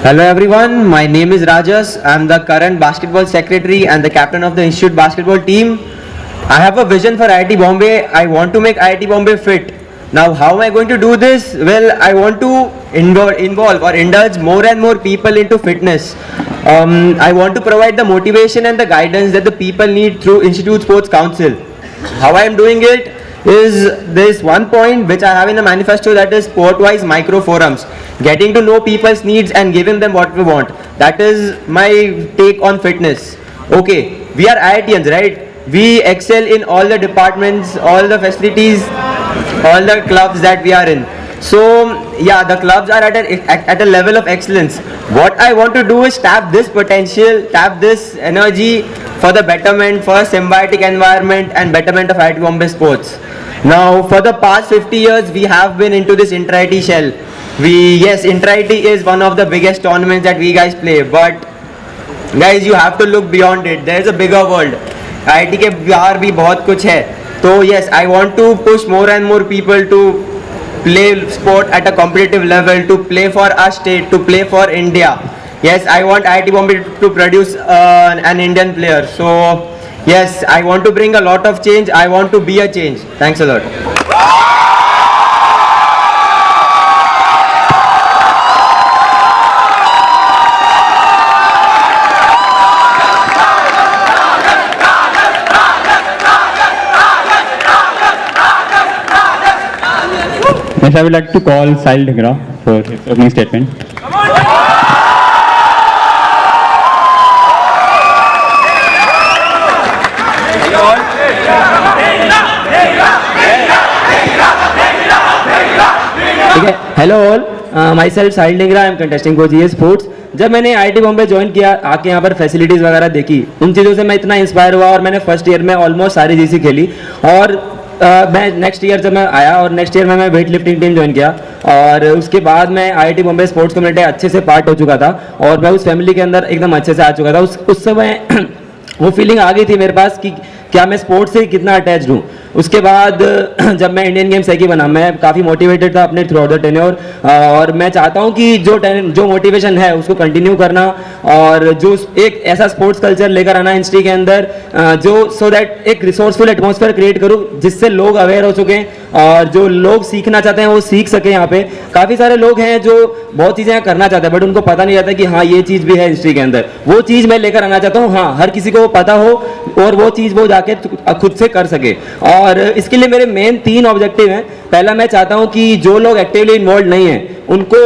Hello everyone, my name is Rajas. I'm the current basketball secretary and the captain of the institute basketball team. I have a vision for IIT Bombay. I want to make IIT Bombay fit. Now how am I going to do this? Well, I want to involve or indulge more and more people into fitness. I want to provide the motivation and the guidance that the people need through Institute Sports Council. How I am doing it is this one point which I have in the manifesto, that is sport-wise micro forums. Getting to know people's needs and giving them what we want. That is my take on fitness. Okay, we are IITians, right? We excel in all the departments, all the facilities, all the clubs that we are in. So yeah, the clubs are at a level of excellence. What I want to do is tap this potential, tap this energy for the betterment, for a symbiotic environment and betterment of IIT Bombay sports. Now, for the past 50 years, we have been into this inter-IIT shell. Yes, inter-IIT is one of the biggest tournaments that we guys play, but guys, you have to look beyond it. There is a bigger world. IIT के बाहर भी बहुत कुछ है. So yes, I want to push more and more people to play sport at a competitive level, to play for our state, to play for India. Yes, I want IIT Bombay to produce an Indian player. So yes, I want to bring a lot of change. I want to be a change. Thanks a lot. Next, I would like to call Sahil Dhingra for his opening statement. Hello all, my self Sahil Dhingra, I am contesting for GA sports. जब मैंने IIT Bombay join किया, आके यहाँ पर facilities वगैरह देखी, उन चीज़ों से मैं इतना इंस्पायर हुआ और मैंने फर्स्ट ईयर में ऑलमोस्ट सारी जीसी खेली. और मैं नेक्स्ट ईयर जब मैं आया और नेक्स्ट ईयर में मैं वेट लिफ्टिंग टीम ज्वाइन किया और उसके बाद मैं आईआईटी बॉम्बे स्पोर्ट्स कम्युनिटी अच्छे से पार्ट हो चुका था और मैं उस फैमिली के अंदर एकदम अच्छे से आ चुका था. उस समय वो फीलिंग आ गई थी मेरे पास कि क्या मैं स्पोर्ट्स से कितना अटैच्ड हूँ. उसके बाद जब मैं इंडियन गेम्स सेकी बना, मैं काफ़ी मोटिवेटेड था अपने थ्रू आउट द टेन्योर और मैं चाहता हूँ कि जो मोटिवेशन है उसको कंटिन्यू करना और जो एक ऐसा स्पोर्ट्स कल्चर लेकर आना इंडस्ट्री के अंदर जो सो दैट एक रिसोर्सफुल एटमॉस्फेयर क्रिएट करूँ जिससे लोग अवेयर हो सकें और जो लोग सीखना चाहते हैं वो सीख सकें. यहाँ पे काफ़ी सारे लोग हैं जो बहुत चीज़ें करना चाहते हैं बट उनको पता नहीं रहता कि हाँ ये चीज़ भी है इंडस्ट्री के अंदर. वो चीज़ मैं लेकर आना चाहता हूँ. हाँ, हर किसी को पता हो और वो चीज़ वो जाके खुद से कर सके. और इसके लिए मेरे मेन 3 ऑब्जेक्टिव हैं. पहला, मैं चाहता हूं कि जो लोग एक्टिवली इन्वॉल्व नहीं हैं उनको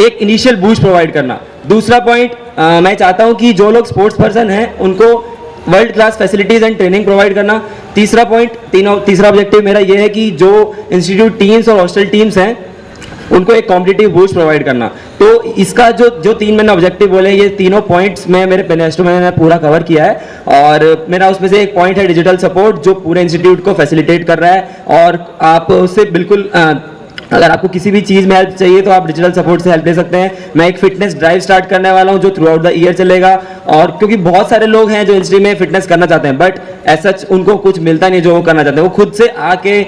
एक इनिशियल बूस्ट प्रोवाइड करना. दूसरा पॉइंट, मैं चाहता हूं कि जो लोग स्पोर्ट्स पर्सन हैं उनको world class facilities and training provide करना. तीसरा पॉइंट, तीसरा ऑब्जेक्टिव मेरा ये है कि जो इंस्टीट्यूट टीम्स और हॉस्टल टीम्स हैं उनको एक कॉम्पिटिटिव बूस्ट प्रोवाइड करना. तो इसका जो 3 मैंने ऑब्जेक्टिव बोले, ये तीनों पॉइंट्स में मेरे मैनिफेस्टो में मैंने पूरा कवर किया है. और मेरा उसमें से एक पॉइंट है डिजिटल सपोर्ट, जो पूरे इंस्टीट्यूट को फैसिलिटेट कर रहा है. और आप उससे बिल्कुल अगर आपको किसी भी चीज़ में हेल्प चाहिए तो आप डिजिटल सपोर्ट से हेल्प ले सकते हैं. मैं एक फिटनेस ड्राइव स्टार्ट करने वाला हूं जो थ्रू आउट द ईयर चलेगा. और क्योंकि बहुत सारे लोग हैं जो इंडस्ट्री में फिटनेस करना चाहते हैं बट ऐसा उनको कुछ मिलता नहीं जो वो करना चाहते हैं. वो खुद से आके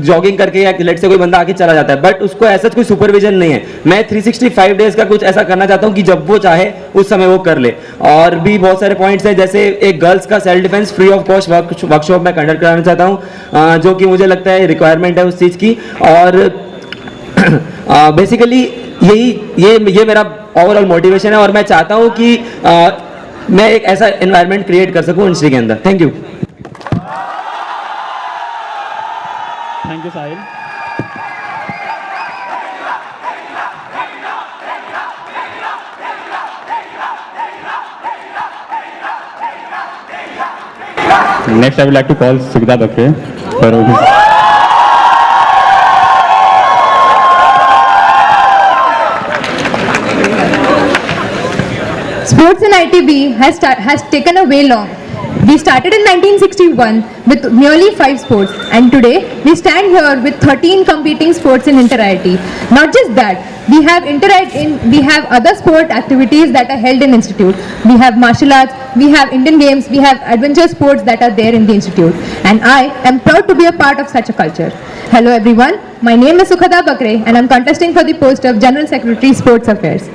जॉगिंग करके या लेट से कोई बंदा आके चला जाता है बट उसको ऐसा कोई सुपरविजन नहीं है. मैं 365 डेज का कुछ ऐसा करना चाहता हूँ कि जब वो चाहे उस समय वो कर ले. और भी बहुत सारे पॉइंट्स हैं, जैसे एक गर्ल्स का self defence free of cost workshop मैं कंडक्ट कराना चाहता हूँ जो कि मुझे लगता है रिक्वायरमेंट है उस चीज़ की. और बेसिकली ये मेरा ओवरऑल मोटिवेशन है और मैं चाहता हूं कि मैं एक ऐसा एनवायरनमेंट क्रिएट कर सकूं इंडस्ट्री के अंदर. Thank you. Thank you Sahil. Next, I would like to call Sugita Bakre for his Sports in ITB has taken a way long. We started in 1961 with merely 5 sports and today we stand here with 13 competing sports in inter-IIT. Not just that, we have other sport activities that are held in institute. We have martial arts, we have Indian games, we have adventure sports that are there in the institute. And I am proud to be a part of such a culture. Hello everyone, my name is Sukhada Bakre and I am contesting for the post of General Secretary Sports Affairs.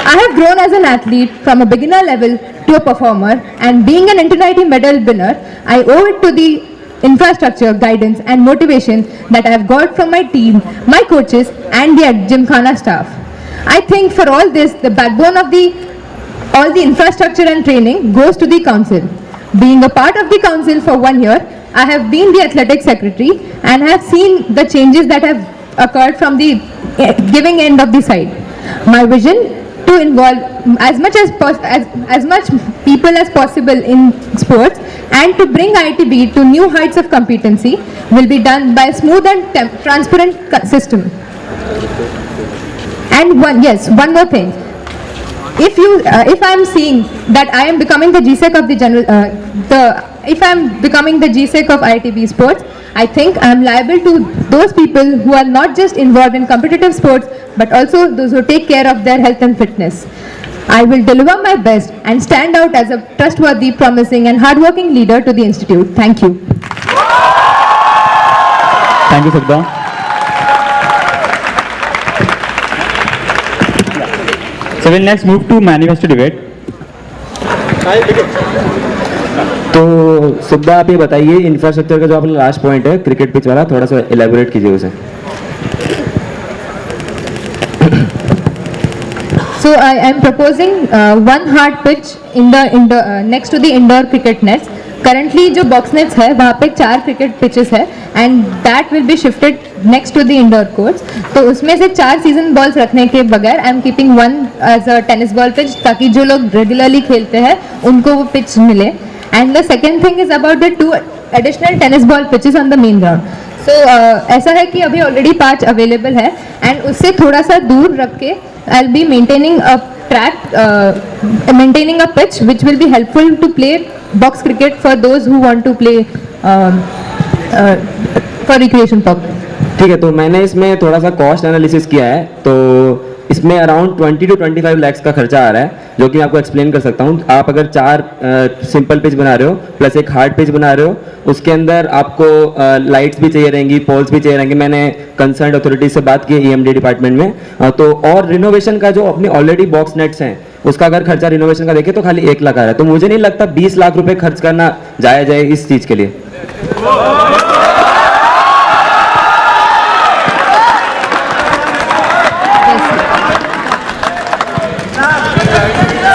I have grown as an athlete from a beginner level to a performer, and being an Inter-IIT medal winner, I owe it to the infrastructure, guidance and motivation that I have got from my team, my coaches and the Gymkhana staff. I think for all this, the backbone of all the infrastructure and training goes to the council. Being a part of the council for 1 year, I have been the athletic secretary and have seen the changes that have occurred from the giving end of the side. My vision to involve as much people as possible in sports and to bring IITB to new heights of competency will be done by a smooth and transparent system. And one more thing. If I am seeing that I am becoming the GSEC of if I am becoming the GSEC of IITB sports, I think I am liable to those people who are not just involved in competitive sports, but also those who take care of their health and fitness. I will deliver my best and stand out as a trustworthy, promising and hardworking leader to the institute. Thank you. Thank you, Sukda. So we'll next move to manifesto debate. तो सुब्बा आप ये बताइए infrastructure का जो अपना last point है cricket pitch वाला, थोड़ा सा एलेबोरेट कीजिए उसे. So I am proposing one hard pitch in the next to the indoor cricket nets. Currently जो box nets है वहाँ पे 4 cricket pitches है and that will be shifted next to the indoor courts. तो उसमें से 4 season balls रखने के बगैर I am keeping one as a tennis ball pitch ताकि जो लोग regularly खेलते हैं उनको वो pitch मिले. And the second thing is about the 2 additional tennis ball pitches on the main ground. So ऐसा है कि अभी already 5 available है and उससे थोड़ा सा दूर रख के I'll be maintaining a track, maintaining a pitch which will be helpful to play box cricket for those who want to play for recreation purpose. ठीक है, तो मैंने इसमें थोड़ा सा कॉस्ट एनालिसिस किया है. तो इसमें अराउंड 20 to 25 लाख का खर्चा आ रहा है, जो कि मैं आपको एक्सप्लेन कर सकता हूँ. आप अगर 4 सिंपल पिच बना रहे हो प्लस एक हार्ड पिच बना रहे हो, उसके अंदर आपको लाइट्स भी चाहिए रहेंगी, पोल्स भी चाहिए रहेंगे. मैंने कंसर्न अथॉरिटी से बात की EMD डिपार्टमेंट में. तो और रिनोवेशन का जो अपनी ऑलरेडी बॉक्स नेट्स हैं उसका अगर खर्चा रिनोवेशन का देखें तो खाली 1 लाख आ रहा है. तो मुझे नहीं लगता 20 लाख रुपए खर्च करना जायज़ है इस चीज़ के लिए.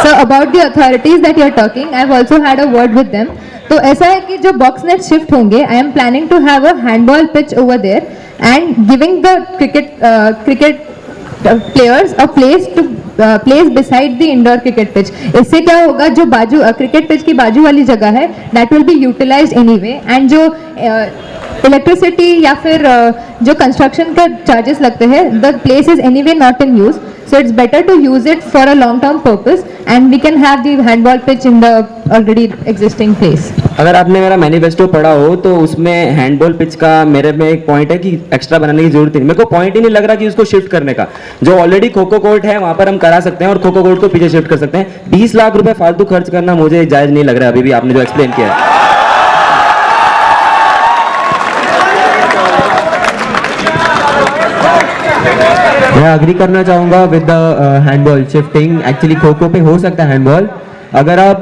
So about the authorities that you are talking, I have also had a word with them. तो ऐसा है कि जो box net shift होंगे, I am planning to have a handball pitch over there and giving the cricket players a place to place beside the indoor cricket pitch. इससे क्या होगा, जो बाजू cricket pitch की बाजू वाली जगह है that will be utilized anyway and जो इलेक्ट्रिसिटी या फिर जो कंस्ट्रक्शन का चार्जेस लगते हैं the place is anyway not in use, so it's better to use it for a long term purpose and we can have the handball pitch in the already existing place. अगर आपने मेरा manifesto पढ़ा हो तो उसमें handball pitch का मेरे में एक पॉइंट है कि एक्स्ट्रा बनाने की जरूरत नहीं. मेरे को पॉइंट ही नहीं लग रहा कि उसको शिफ्ट करने का. जो ऑलरेडी खो खो कोर्ट है वहां पर हम करा सकते हैं और खो खो कोर्ट को पीछे शिफ्ट कर सकते हैं. 20 लाख रुपए फालतू खर्च करना मुझे जायज नहीं लग रहा है अभी भी आपने जो एक्सप्लेन किया है. मैं अग्री करना चाहूँगा with the handball shifting. Actually kho kho पे हो सकता है हैंडबॉल. अगर आप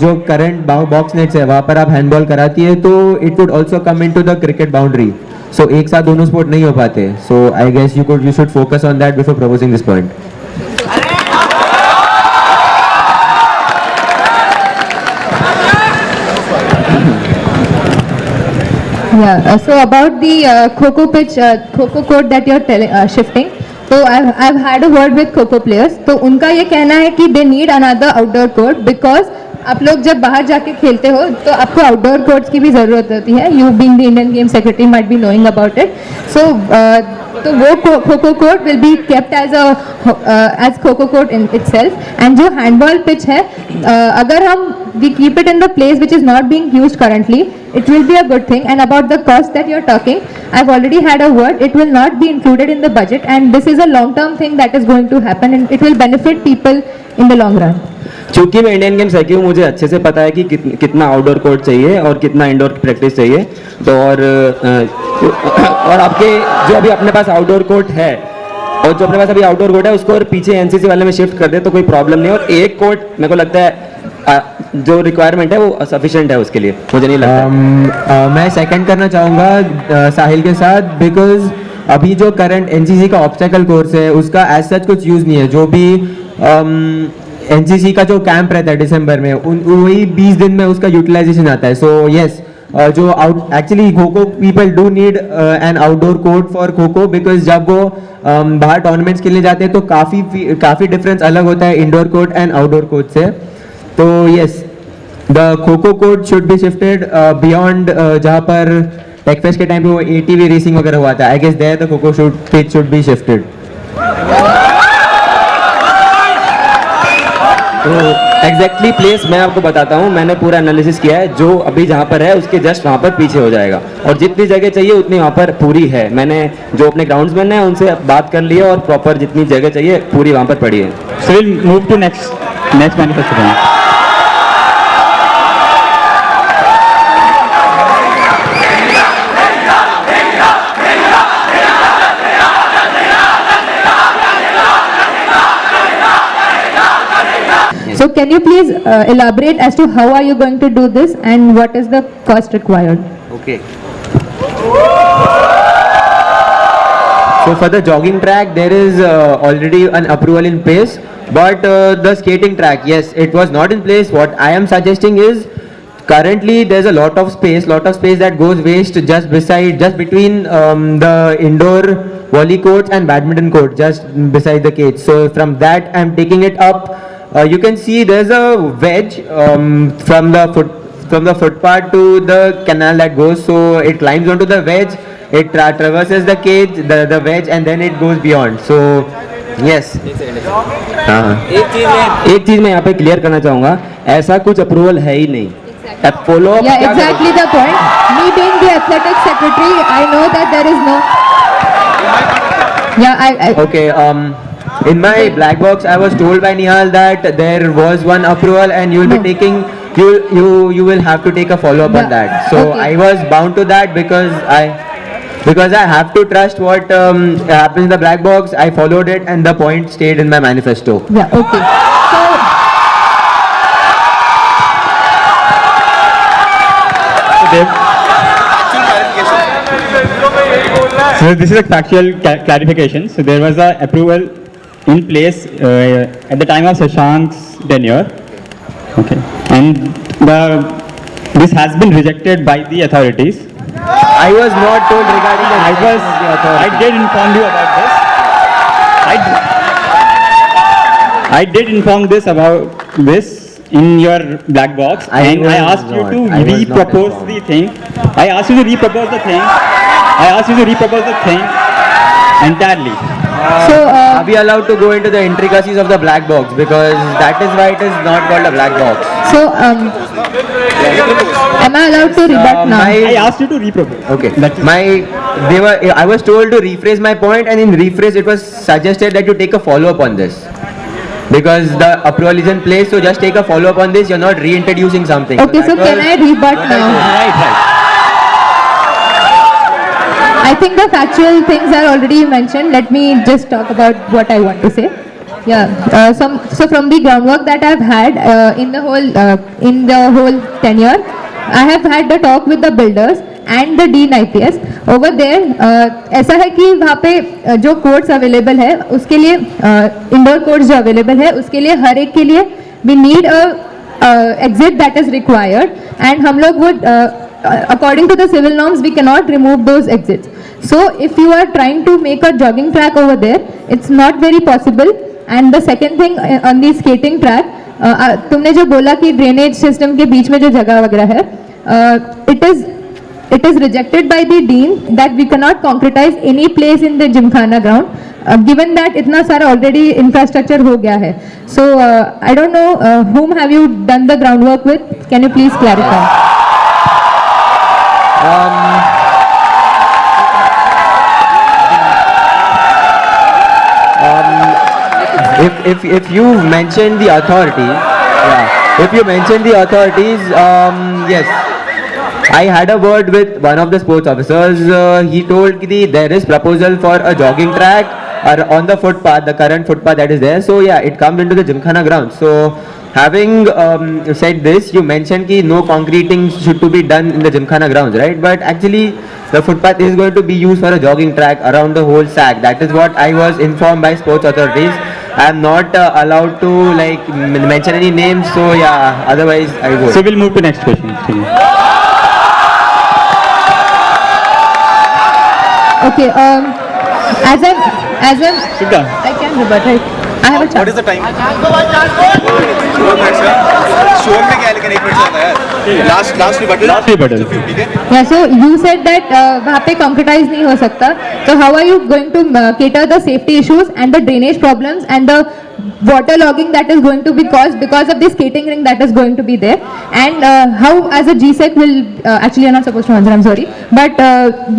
जो करंट बॉक्स नेट्स है वहाँ पर आप हैंडबॉल कराती है तो it would also come in to the cricket boundary. So एक साथ दोनों स्पोर्ट नहीं हो पाते. So I guess you should focus on that before proposing this point. Yeah, so about the Kho-Kho pitch, Kho-Kho court that you're shifting, so I've had a word with Kho-Kho players. तो उनका ये कहना है कि they need another outdoor court because आप लोग जब बाहर जाके खेलते हो तो आपको आउटडोर कोर्ट्स की भी ज़रूरत होती है. You being the Indian game secretary might be knowing about it. So तो वो kho-kho court will be kept as kho-kho court in itself. And जो हैंडबॉल पिच है अगर हम we keep it in the place which is not being used currently, it will be a good thing. And about the cost that you're talking, I've already had a word. It will not be included in the budget and this is a long term thing that is going to happen and it will benefit people in the long run. क्योंकि मैं Indian games रखी हूँ, मुझे अच्छे से पता है कि कितना आउटडोर कोर्ट चाहिए और कितना इंडोर प्रैक्टिस चाहिए। तो और आपके जो अभी अपने पास आउटडोर कोर्ट है और जो अपने पास अभी आउटडोर कोर्ट है उसको और पीछे एनसीसी वाले में शिफ्ट कर दे तो कोई प्रॉब्लम नहीं है। और एक कोर्ट मेरे को लगता है जो रिक्वायरमेंट है वो सफिशिएंट है उसके लिए, मुझे नहीं लगता। मैं सेकंड करना चाहूँगा साहिल के साथ, बिकॉज अभी जो करंट एनसीसी का ऑब्स्टेकल कोर्स है उसका एज सच कुछ यूज़ नहीं है। जो भी एनसीसी का जो कैंप रहता है दिसंबर में वही 20 दिन में उसका यूटिलाइजेशन आता है। सो यस, जो आउट एक्चुअली खो people do need an outdoor court for खो, बिकॉज जब वो बाहर टूर्नामेंट्स खेलने जाते हैं तो काफ़ी डिफरेंस अलग होता है indoor court and outdoor court से। तो यस, द खो court should be shifted beyond जहाँ पर टेकफेस्ट के टाइम पे वो एटीवी रेसिंग वगैरह हुआ था। आई गेस देयर द खो पिच शुड बी शिफ्टेड। तो एग्जैक्टली प्लेस मैं आपको बताता हूँ, मैंने पूरा एनालिसिस किया है। जो अभी जहाँ पर है उसके जस्ट वहाँ पर पीछे हो जाएगा और जितनी जगह चाहिए उतनी वहाँ पर पूरी है। मैंने जो अपने ग्राउंड्समैन है उनसे बात कर ली है और प्रॉपर जितनी जगह चाहिए पूरी वहाँ पर पड़ी है। So we'll move to next manifesto. So can you please elaborate as to how are you going to do this and what is the cost required? Okay. So for the jogging track, there is already an approval in place, but the skating track, yes, it was not in place. What I am suggesting is, currently there's a lot of space that goes waste just between the indoor volley courts and badminton court, just beside the cage. So from that, I'm taking it up. You can see there's a wedge from the footpath to the canal that goes. So it climbs onto the wedge, it traverses the cage, the wedge, and then it goes beyond. So yes. एक चीज मैं यहाँ पे clear करना चाहूँगा, ऐसा कुछ approval है ही नहीं। Follow up Yeah, exactly the point. Me being the athletic secretary, I know that there is no. Yeah, I Okay, in my black box, I was told by Nihal that there was one approval and you will No. be taking, you will have to take a follow up on Yeah, that. So okay. I was bound to that because I have to trust what happens in the black box. I followed it and the point stayed in my manifesto. Yeah, okay. So this is a factual clarification. So there was a approval in place at the time of Shashank's tenure. Okay, and this has been rejected by the authorities. I was not told regarding the rejection of the authority. I did inform you about this. I did inform this about this in your black box, and I asked you to repropose the thing. I asked you to repropose the thing. I asked you to repropose the thing entirely. So, Are we allowed to go into the intricacies of the black box, because that is why it is not called a black box. so am I allowed to rebut now? I asked you to repropose. Okay. That is- I was told to rephrase my point, and in rephrase it was suggested that you take a follow up on this. Because the approval is in place, so just take a follow up on this. You're not reintroducing something. Okay, so that can was I rebut what I now? told. Right. I think the factual things are already mentioned. Let me just talk about what I want to say. Yeah. So from the groundwork that I've had in the whole tenure, I have had the talk with the builders and the Dean IPS. Over there, ऐसा है कि वहाँ पे जो courts available है उसके लिए indoor courts जो अवेलेबल है उसके लिए हर एक के लिए we need a exit that is required, and हम लोग वो according to the civil norms we cannot remove those exits. So if you are trying to make a jogging track over there, it's not very possible. And the second thing on the skating track, तुमने जो बोला कि drainage system के बीच में जो जगह वगैरह है, it is rejected by the dean that we cannot concretize any place in the Gymkhana ground, given that इतना सारा already infrastructure हो गया है. So I don't know whom have you done the groundwork with? Can you please clarify? If you mentioned the authority, If you mention the authorities, yes, I had a word with one of the sports officers. He told that there is proposal for a jogging track or on the footpath, the current footpath that is there. So yeah, it comes into the Gymkhana ground. So having said this, you mentioned that no concreting should to be done in the Gymkhana grounds, right? But actually, the footpath is going to be used for a jogging track around the whole SAC. That is what I was informed by sports authorities. I am not allowed to like mention any names. So yeah, otherwise I would. So we'll move to next question. Okay, as a Sit down. I can rebut, right? I have a chance. What is the time? 4 minutes शोर में क्या है लेकिन 1 minute ज्यादा है last rebuttal Last rebuttal. ठीक है Yeah, so you said that वहाँ पे concretize नहीं हो सकता. So how are you going to cater the safety issues and the drainage problems and the water logging that is going to be caused because of the skating ring that is going to be there? And how as a GSEC will actually you're not supposed to answer. I'm sorry, but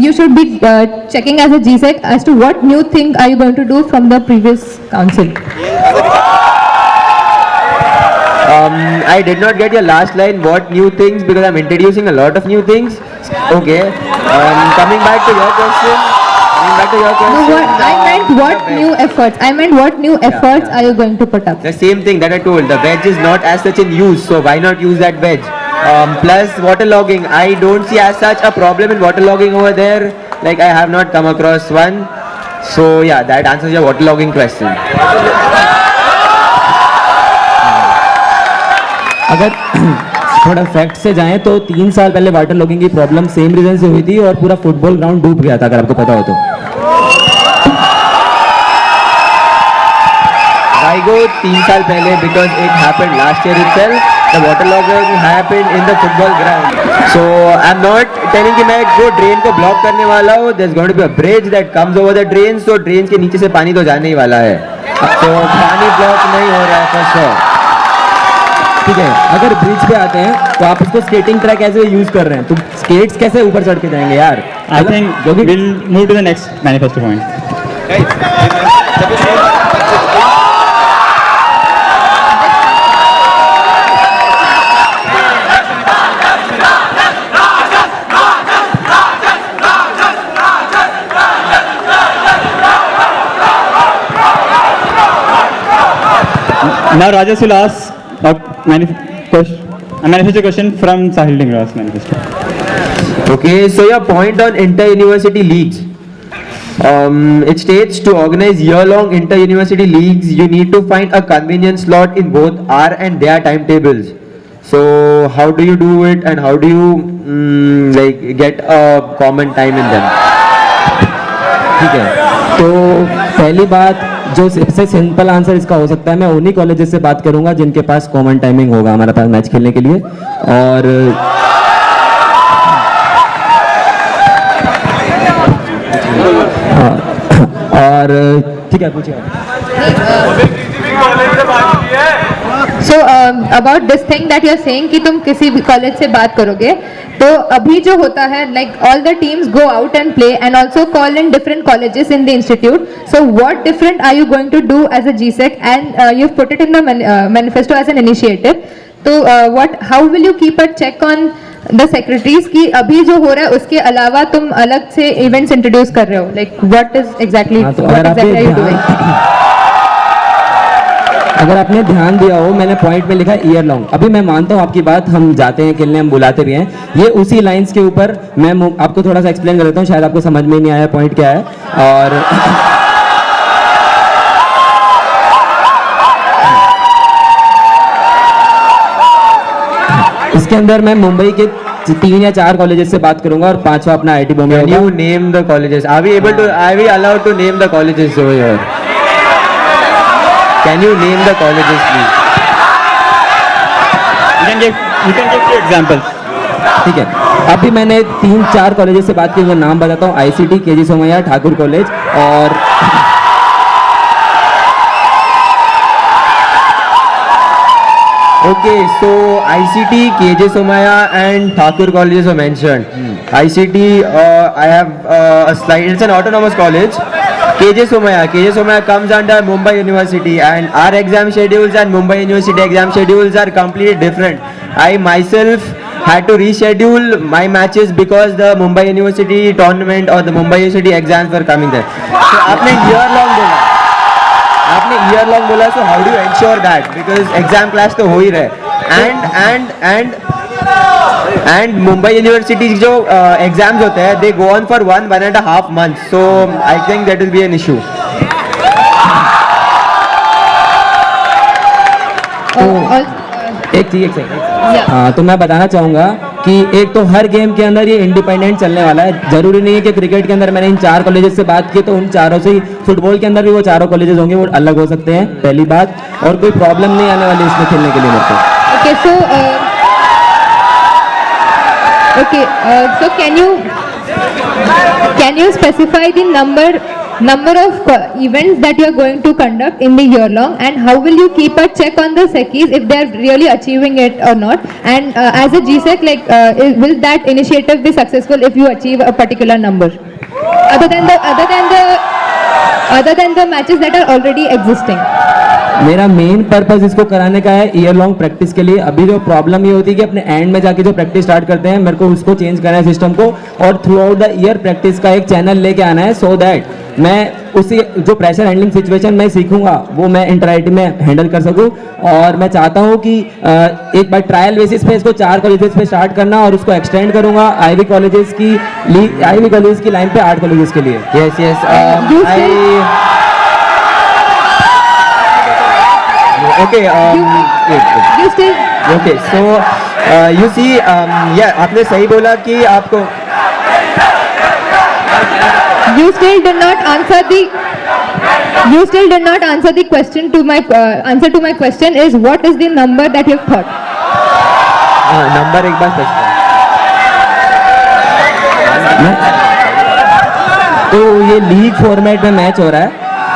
you should be checking as a GSEC as to what new thing are you going to do from the previous council. I did not get your last line. What new things? Because I'm introducing a lot of new things. Okay. Coming back to your question. No, what I meant what new efforts? I meant what new efforts are you going to put up? The same thing that I told. The wedge is not as such in use, so why not use that wedge? Plus waterlogging. I don't see as such a problem in waterlogging over there. Like I have not come across one. So yeah, that answers your waterlogging question. अगर थोड़ा fact से जाएं तो 3 साल पहले water logging की problem same reason से हुई थी और पूरा फुटबॉल ग्राउंड डूब गया था, अगर आपको पता हो तो. I go 3 साल पहले because it happened last year itself. The waterlogging happened in the football ground. So I'm not telling कि मैं वो drain को block करने वाला हूँ. There's going to be a bridge that comes over the drain. So drain के नीचे से पानी तो जाने ही वाला है. So पानी block नहीं हो रहा है for sure. ठीक है, अगर ब्रिज पे आते हैं तो आप उसको स्केटिंग ट्रैक ऐसे यूज कर रहे हैं तो स्केट्स कैसे ऊपर चढ़ के जाएंगे यार? I think we'll move to the next manifesto point. Now Rajesh will ask a manifesto question from Sahil Dingra's manifesto. Okay, so your point on inter-university leagues. It states to organize year-long inter-university leagues, you need to find a convenient slot in both our and their timetables. So how do you do it, and how do you like get a common time in them? ठीक है, तो पहली बात जो सबसे simple answer इसका हो सकता है, मैं उन्हीं कॉलेजेस से बात करूंगा जिनके पास कॉमन टाइमिंग होगा हमारे पास मैच खेलने के लिए. और ठीक है, पूछिए. So about this thing that you are saying कि तुम किसी भी कॉलेज से बात करोगे, तो अभी जो होता है like all the teams go out and play and also call in different colleges in the institute. So what different are you going to do as a GSEC, and you've put it in the manifesto as an initiative. तो how will you keep a check on the secretaries कि अभी जो हो रहा है उसके अलावा तुम अलग से events introduce कर रहे हो, like what is exactly are you doing? अगर आपने ध्यान दिया हो, मैंने पॉइंट में लिखा ईयर लॉन्ग. अभी मैं मानता हूँ आपकी बात, हम जाते हैं खेलने, हम बुलाते भी हैं, ये उसी लाइंस के ऊपर मैं आपको थोड़ा सा एक्सप्लेन कर देता हूँ, शायद आपको समझ में नहीं आया पॉइंट क्या है. और इसके अंदर मैं मुंबई के 3 या 4 कॉलेजेस से बात करूंगा और 5वां अपना आईटी बॉम्बे Can होगा. you name the colleges? Are we allowed to name the colleges over here? Can you name the colleges, please? You can give few examples. ठीक है, अभी मैंने 3-4 कॉलेजेस से बात की, मैं नाम बताता हूँ. ICT, KG Somaiya, Thakur college और Okay, so ICT, KJ Somaya and Thakur colleges were mentioned. ICT, I have a slide. It's an autonomous college. KJ Somaya comes under Mumbai University, and our exam schedules and Mumbai University exam schedules are completely different. I myself had to reschedule my matches because the Mumbai University tournament or the Mumbai University exams were coming there. So आपने year long बोला, so how do you ensure that? Because exam class तो हो ही रहे, and Mumbai University जो exams होते हैं, they go on for 1.5 months, so I think that will be an issue. एक second. हाँ, तो मैं बताना चाहूँगा कि एक तो हर गेम के अंदर ये इंडिपेंडेंट चलने वाला है। जरूरी नहीं है कि क्रिकेट के अंदर मैंने इन 4 कॉलेजेस से बात की तो उन चारों से ही, फुटबॉल के अंदर भी वो चारों कॉलेजेस होंगे, वो अलग हो सकते हैं, पहली बात। और कोई प्रॉब्लम नहीं आने वाली इसमें खेलने के लिए मेरे को। Okay, so can you specify the number of events that you are going to conduct in the year long, and how will you keep a check on the Sekis if they are really achieving it or not? And as a GSEC, will that initiative be successful if you achieve a particular number, other than the matches that are already existing? मेरा main purpose इसको कराने का है year long practice के लिए। अभी जो problem ये होती है कि अपने एंड में जाके जो प्रैक्टिस स्टार्ट करते हैं, मेरे को उसको चेंज करना है सिस्टम को, और through out the year practice का एक चैनल लेके आना है, सो दैट मैं उसी जो प्रेशर हैंडलिंग सिचुएशन मैं सीखूंगा वो मैं इंटर आईटी में हैंडल कर सकूं। और मैं चाहता हूं कि एक बार ट्रायल बेसिस पे इसको 4 कॉलेजेस पे स्टार्ट करना और उसको एक्सटेंड करूंगा आईवी कॉलेजेस की लाइन पे 8 कॉलेजेस के लिए। Yes. Okay. You still Okay. So you see, yeah, आपने सही बोला कि आपको You still did not answer the question to my answer to my question is what is the number that you have thought? Number एक बार specify। तो ये league format में match हो रहा है।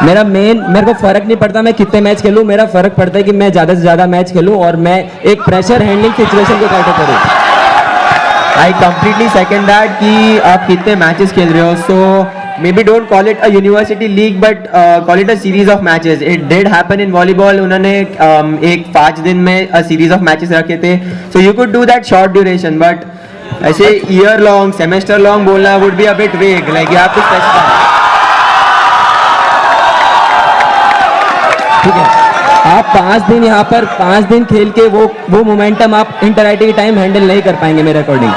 मेरे को फर्क नहीं पड़ता मैं कितने मैच खेलूं, मेरा फर्क पड़ता है कि मैं ज़्यादा से ज़्यादा मैच खेलूं और मैं एक प्रेशर हैंडलिंग सिचुएशन को कैटर करूं। I completely second that कि आप कितने मैचेस खेल रहे हो। So maybe don't call it a university league, but call it a series of matches. It did happen in volleyball. उन्होंने एक 5 दिन में a series of matches रखे थे। So you could do that short duration, but ऐसे year long, semester long बोलना would be a bit vague. Like you have to specify. ठीक है, आप 5 दिन यहाँ पर 5 दिन खेल के वो मोमेंटम आप इंटर आईटी के टाइम हैंडल नहीं कर पाएंगे मेरे according.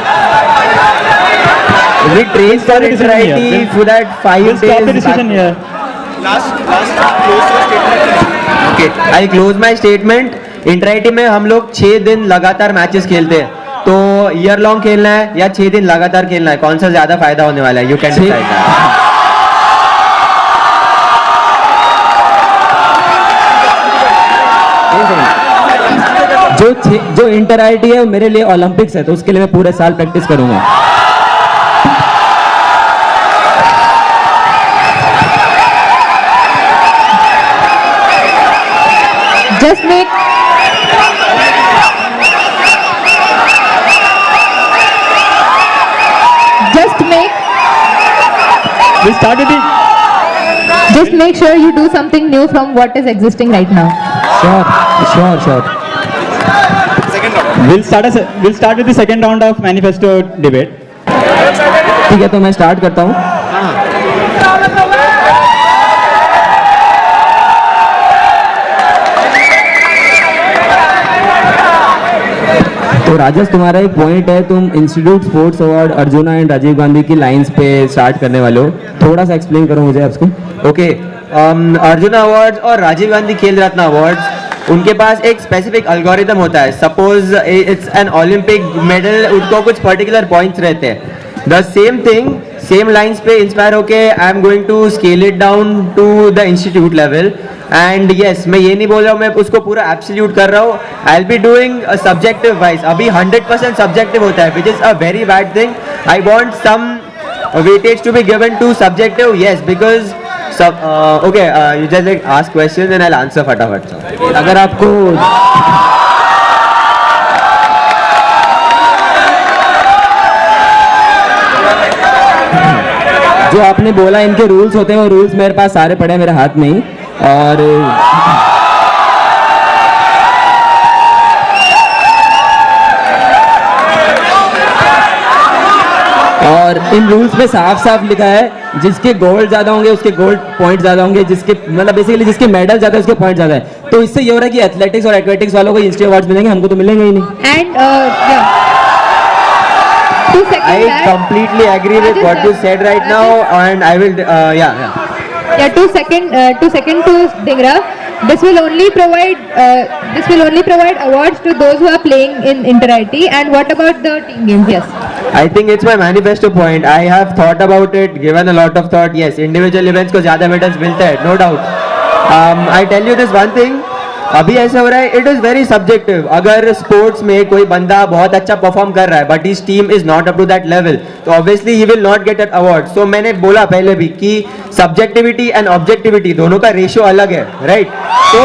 We train for inter IT for that 5 We'll stop the days. decision here. Last close your statement. Okay, I'll close my statement. Inter IT में हम लोग 6 दिन लगातार मैचेस खेलते हैं, तो ईयर लॉन्ग खेलना है या 6 दिन लगातार खेलना है, कौन सा ज्यादा फायदा होने वाला है? You can decide. जो इंटर आईटी है वो मेरे लिए ओलंपिक्स है, तो उसके लिए मैं पूरे साल प्रैक्टिस करूंगा। Just make sure you do something new from what is existing right now. Sure. Second round. We'll start with the second round of manifesto debate. ठीक है, तो मैं स्टार्ट करता हूँ। तो राजेश, तुम्हारा एक पॉइंट है, तुम institute sports award Arjuna and Rajiv Gandhi की लाइंस पे स्टार्ट करने वाले हो, थोड़ा सा एक्सप्लेन करो मुझे आपको। ओके, अर्जुना अवार्ड्स और राजीव गांधी खेल रत्न अवार्ड्स, उनके पास एक स्पेसिफिक अल्गोरिदम होता है। Suppose it's an Olympic medal, उनको कुछ पर्टिकुलर पॉइंट्स रहते हैं। The same thing, same lines पे इंस्पायर होके I am going to scale it down to the institute level. And yes, मैं ये नहीं बोल रहा हूँ मैं उसको पूरा एब्सोल्यूट कर रहा हूँ। I will be doing subjective wise. अभी 100% सब्जेक्टिव होता है, which is a very bad thing. I want some weightage to be given to subjective, yes, because okay, you just like ask questions and I'll answer फटाफट। अगर आपको जो आपने बोला इनके रूल्स होते हैं, वो रूल्स मेरे पास सारे पड़े हैं मेरे हाथ में ही। और इन रूल्स में साफ साफ लिखा है जिसके गोल्ड ज़्यादा होंगे उसके गोल्ड पॉइंट ज़्यादा होंगे, जिसके मतलब बेसिकली जिसके मेडल ज़्यादा है उसके पॉइंट ज़्यादा है। तो इससे ये हो रहा है कि एथलेटिक्स और एक्वेटिक्स वालों को इंस्टी अवार्ड्स मिलेंगे, हमको तो मिलेंगे ही नहीं। And yeah. To second I that, completely agree with what you said right now, and I will, yeah. Yeah, to second to Dingra, this will only provide awards to those who are playing in inter-IT. And what about the team games? Yes. I think it's my manifesto point. I have thought about it, given a lot of thought. Yes, individual events को ज़्यादा medals मिलते हैं, no doubt. I tell you this one thing. अभी ऐसा हो रहा है, it is very subjective. अगर स्पोर्ट्स में कोई बंदा बहुत अच्छा परफॉर्म कर रहा है but his team is not up to that level, तो obviously he will not get at award. So मैंने बोला पहले भी कि सब्जेक्टिविटी एंड ऑब्जेक्टिविटी दोनों का रेशियो अलग है, राइट? तो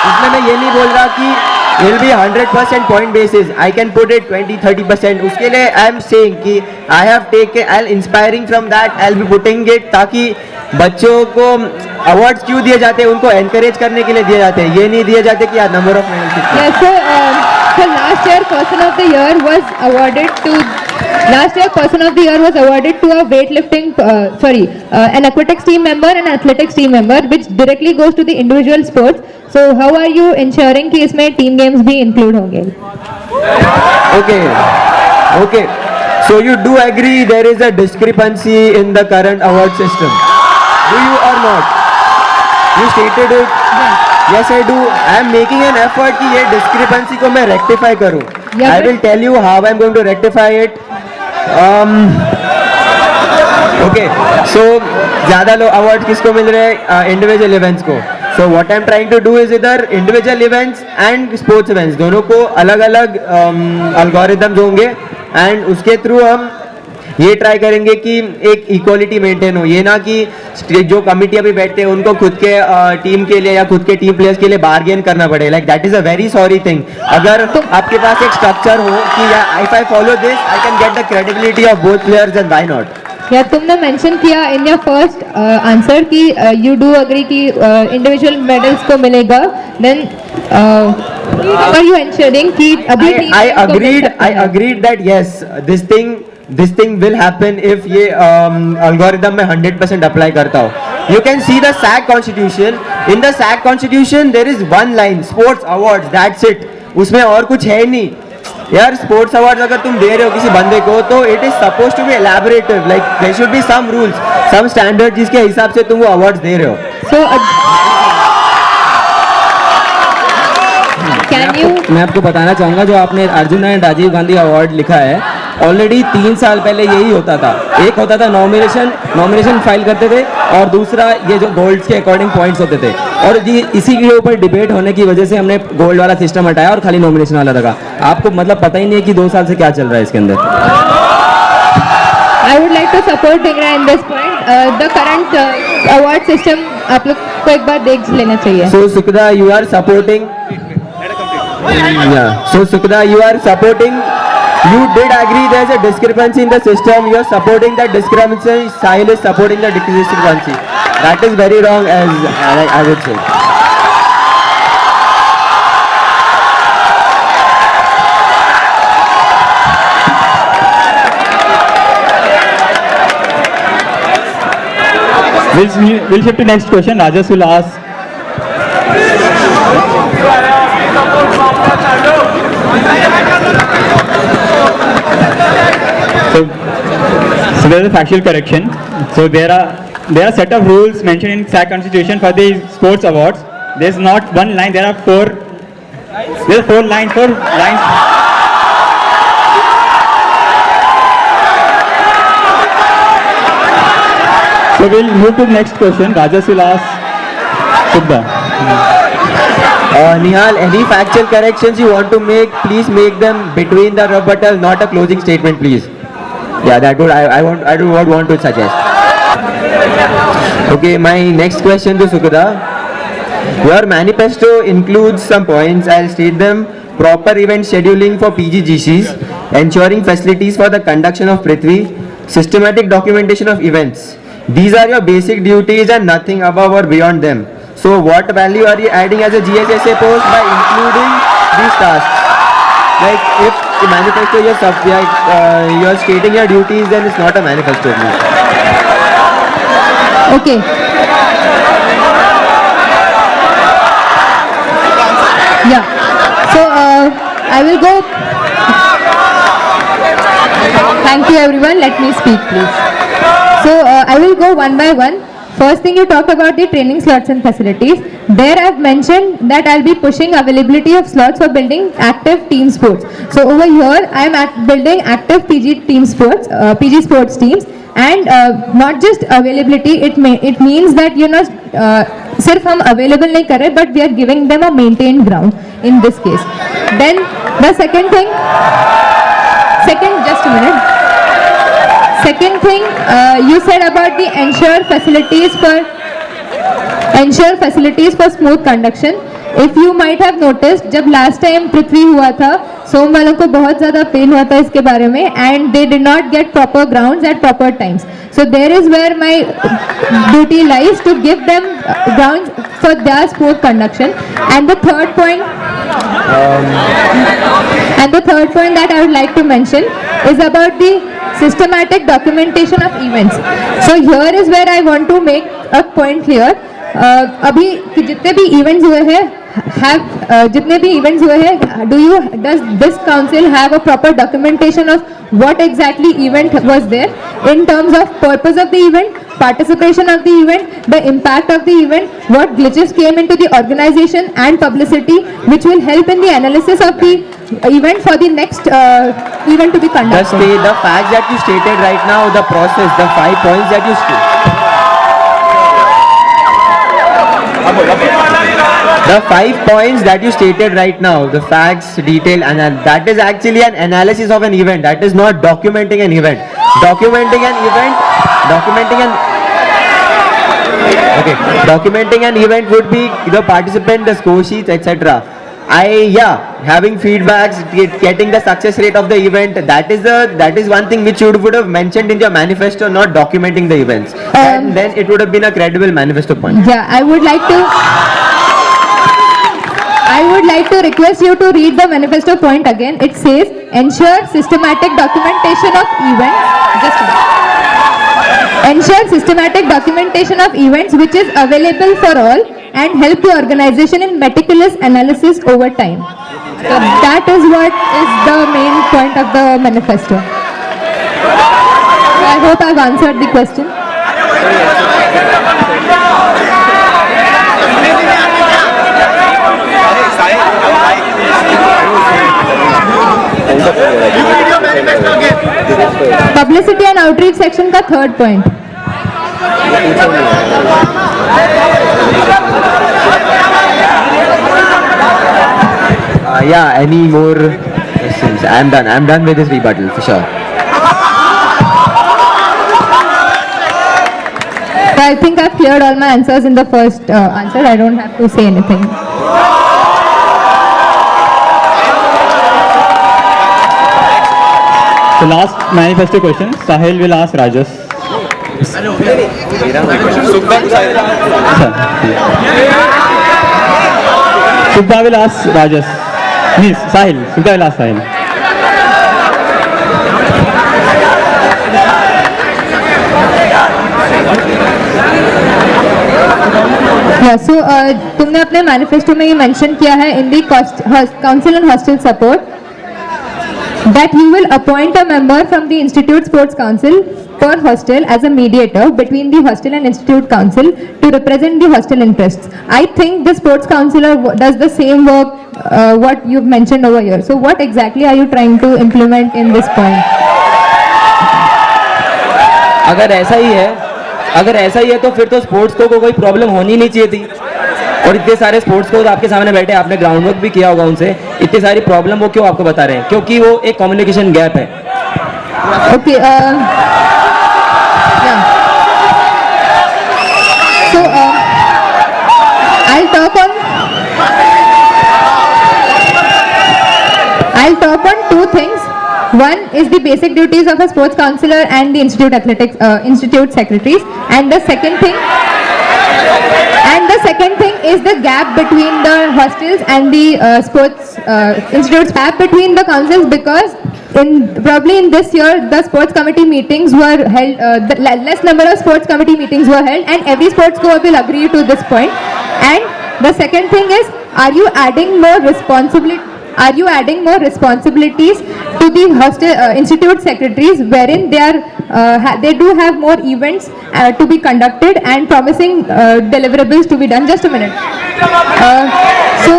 इसमें मैं ये नहीं बोल रहा कि will be 100% point basis. I can put it 20-30%. उसके लिए I am saying कि I have taken, I'll inspiring from that. I'll be putting it ताकि बच्चों को अवार्ड्स क्यों दिए जाते हैं, उनको एनकरेज करने के लिए दिए जाते हैं, ये नहीं दिए जाते कि यार नंबर ऑफ मेडल्स कितने। Yes, so last year person of the year was awarded to a weightlifting, an aquatics team member and an athletics team member, which directly goes to the individual sports. So how are you ensuring कि इसमें team games भी include होंगे? Okay. So you do agree there is a discrepancy in the current award system? Do you or not? You stated it. Yes, I do. I am making an effort कि ये discrepancy को मैं rectify करूँ. Yeah, I will tell you how I am going to rectify it. Okay. So ज़्यादा लोग awards किसको मिल रहे हैं? Individual events को. So what I am trying to do is इधर individual events and sports events दोनों को अलग अलग algorithms होंगे, and उसके थ्रू हम ये ट्राई करेंगे कि एक इक्वालिटी मेंटेन हो। ये ना कि जो कमिटी अभी बैठते हैं उनको खुद के टीम के लिए या खुद के टीम प्लेयर्स के लिए बार्गेन करना पड़े। Like that is a very sorry thing. अगर आपके पास एक स्ट्रक्चर हो कि if I follow this I can get the credibility of both players, and why not. या तुमने मेंशन किया इन योर फर्स्ट आंसर कि यू डू अग्री कि इंडिविजुअल मेडल्स को मिलेगा, देन आर यू एंश्योरिंग कि अभी I agreed that yes, this thing will happen if ये algorithm में 100% apply करता हो। You can see the SAC constitution. In the SAC constitution there is one line, sports awards, that's it. उसमें और कुछ है ही नहीं यार। स्पोर्ट्स अवार्ड्स अगर तुम दे रहे हो किसी बंदे को तो it is suppose to be elaborative, like there should be some rules, some standard जिसके हिसाब से तुम वो अवार्ड्स दे रहे हो। सो कैन यू, मैं आपको बताना चाहूँगा जो आपने अर्जुन एंड राजीव गांधी अवार्ड लिखा है, ऑलरेडी 3 साल पहले यही होता था। एक होता था नॉमिनेशन फाइल करते थे, और दूसरा ये जो गोल्ड्स के अकॉर्डिंग पॉइंट्स होते थे, और ये इसी के ऊपर डिबेट होने की वजह से हमने गोल्ड वाला सिस्टम हटाया और खाली नॉमिनेशन वाला रखा। आपको मतलब पता ही नहीं है कि 2 साल से क्या चल रहा है इसके अंदर। I would like to support Dhingra in this point. The current award system आप लोग को एक बार देख लेना चाहिए। So Sukda, you are supporting. Yeah. So Sukda, you are supporting. You did agree there's a discrepancy in the system. You are supporting that discrepancy. Sahil is supporting the discrepancy. That is very wrong, as I would say. We'll shift to next question. Rajas will ask. So there is a factual correction. So there are set of rules mentioned in SAC Constitution for the sports awards. There is not one line. There are 4. There are 4 lines. 4 lines. So we'll move to the next question. Rajas will ask Subba. Nihal, any factual corrections you want to make, please make them between the rebuttal, not a closing statement, please. Yeah, that would I do not want to suggest. Okay, my next question to Sukda. Your manifesto includes some points. I'll state them. Proper event scheduling for PGGCs, ensuring facilities for the conduction of Prithvi, systematic documentation of events. These are your basic duties and nothing above or beyond them. So what value are you adding as a GSSA post by including these tasks? Like if the manifesto you're stating your duties, then it's not a manifesto. Okay. Yeah. So I will go. Thank you everyone. Let me speak please. So I will go one by one. First thing, you talked about the training slots and facilities. There I've mentioned that I'll be pushing availability of slots for building active team sports. So over here I am building active PG team sports, PG sports teams, and not just availability. It means that सिर्फ हम available नहीं कर रहे, but we are giving them a maintained ground in this case. Then the second thing, just a minute. Second thing, you said about the ensure facilities for smooth conduction. If you might have noticed, जब last time पृथ्वी हुआ था, सोम वालों को बहुत ज़्यादा pen हुआ था इसके बारे में, and they did not get proper grounds at proper times. So there is where my duty lies, to give them grounds for their smooth conduction. And the third point, that I would like to mention is about the systematic documentation of events. So here is where I want to make a point clear. अभी जितने भी events हुए हैं, does this council have a proper documentation of what exactly event was there in terms of purpose of the event, participation of the event, the impact of the event, what glitches came into the organization and publicity, which will help in the analysis of the event for the next event to be conducted. The facts that you stated right now, the process, the 5 points that you the 5 points that you stated right now, the facts, detail, and that is actually an analysis of an event. That is not documenting an event. Documenting an event would be the participant, the score sheets, etc. Having feedbacks, getting the success rate of the event, that is one thing which you would have mentioned in your manifesto, not documenting the events. And then it would have been a credible manifesto point. Yeah, I would like to request you to read the manifesto point again. It says, ensure systematic documentation of events. Ensure systematic documentation of events which is available for all and help the organization in meticulous analysis over time. So that is what is the main point of the manifesto. So I hope I've answered the question. Publicity and outreach section का third point. Any more questions? I'm done with this rebuttal for sure. So I think I've cleared all my answers in the first answer. I don't have to say anything. The last manifesto question, Sahil will ask Rajas. Subha will ask Rajas. Please, Sahil. Subha will ask Sahil. Yeah, so तुमने अपने manifesto में ये mention किया है in the council and hostel support that you will appoint a member from the Institute Sports Council per hostel as a mediator between the hostel and Institute Council to represent the hostel interests. I think the sports councillor does the same work what you've mentioned over here. So what exactly are you trying to implement in this point? अगर ऐसा ही है तो फिर तो sports को कोई problem होनी नहीं चाहिए थी। और इतने सारे स्पोर्ट्स कोच आपके सामने बैठे, आपने ग्राउंड वर्क भी किया होगा उनसे, इतनी सारी प्रॉब्लम वो क्यों आपको बता रहे हैं? क्योंकि वो एक कम्युनिकेशन गैप है। Okay, yeah. So I'll talk on two things. One is the basic duties of a sports counselor and the institute athletics institute secretaries, and the second thing is the gap between the hostels and the sports institutes. Gap between the councils, because probably in this year the sports committee meetings were held, the less number of sports committee meetings were held, and every sports co-op will agree to this point. And the second thing is, are you adding more responsibilities to the hostel institute secretaries, wherein they do have more events to be conducted and promising deliverables to be done? Just a minute. So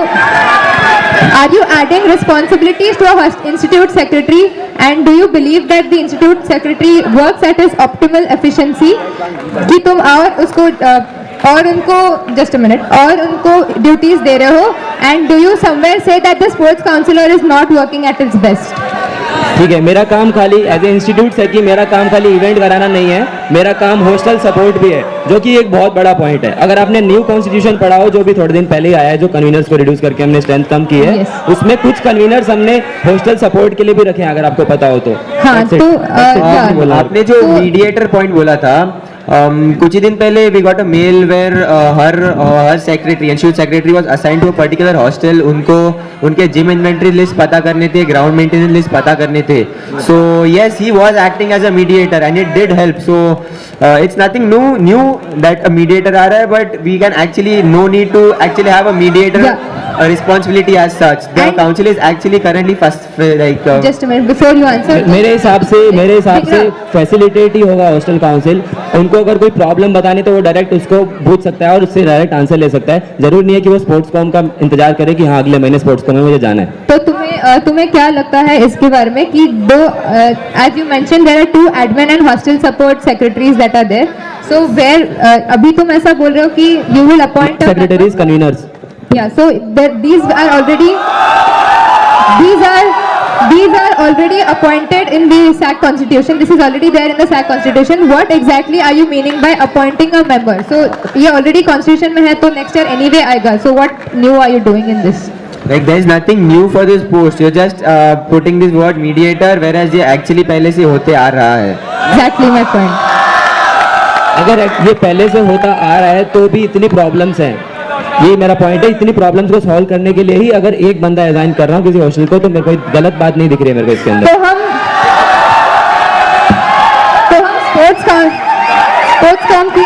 are you adding responsibilities to a institute secretary, and do you believe that the institute secretary works at his optimal efficiency कि तुम और उनको just a minute और उनको duties दे रहे हो, and do you somewhere say that the sports counselor is not working at its best? ठीक है, मेरा काम खाली एज ए इंस्टीट्यूट से कि मेरा काम खाली इवेंट कराना नहीं है, मेरा काम हॉस्टल सपोर्ट भी है, जो कि एक बहुत बड़ा पॉइंट है। अगर आपने न्यू कॉन्स्टिट्यूशन पढ़ा हो, जो भी थोड़े दिन पहले ही आया है, जो कन्वीनर्स को रिड्यूस करके हमने स्ट्रेंथ कम की है, Yes. उसमें कुछ कन्वीनर्स हमने हॉस्टल सपोर्ट के लिए भी रखे हैं, अगर आपको पता हो तो। हाँ, That's it. तो आपने बोला। आपने जो मीडिएटर पॉइंट बोला था, कुछ ही दिन पहले we got a mail where her secretary, institute secretary was assigned to a particular hostel. उनको उनके जिम इन्वेंटरी लिस्ट पता करने थे, ग्राउंड मेंटेनेंस लिस्ट पता करने थे। So yes, he was acting as a mediator and it did help. So it's nothing new that a mediator आ रहा है, but we can actually no need to actually have a mediator responsibility as such. The And- council is actually currently just a minute before you answer. मेरे हिसाब से facilitate ही होगा hostel council. उनको अगर कोई प्रॉब्लम बतानी तो वो डायरेक्ट उसको पूछ सकता है और उससे डायरेक्ट आंसर ले सकता है। जरूरी नहीं है कि वो स्पोर्ट्स कॉम का इंतजार करे कि हाँ अगले महीने स्पोर्ट्स कॉम में मुझे जाना है। तो तुम्हें क्या लगता है इसके बारे में कि दो, as you mentioned, there are 2 admin and hostel support secretaries that are there. So where अभी तुम ऐसा बोल रहे हो कि you will appoint a secretaries, conveners. Yeah, so these are already appointed in the SAC constitution. This is already there in the SAC constitution. What exactly are you meaning by appointing a member? So ये already constitution में है, तो next year anyway आएगा. So what new are you doing in this? Like there is nothing new for this post. You're just putting this word mediator, whereas ये actually पहले से होते आ रहा है. Exactly my point. अगर ये पहले से होता आ रहा है तो भी इतनी प्रॉब्लम्स हैं, ये मेरा पॉइंट है। इतनी प्रॉब्लम्स को सॉल्व करने के लिए ही अगर एक बंदा रिजाइन कर रहा हूँ किसी हॉस्टल को, तो मेरे को गलत बात नहीं दिख रही है मेरे को इसके अंदर। तो हम स्पोर्ट्स कॉम की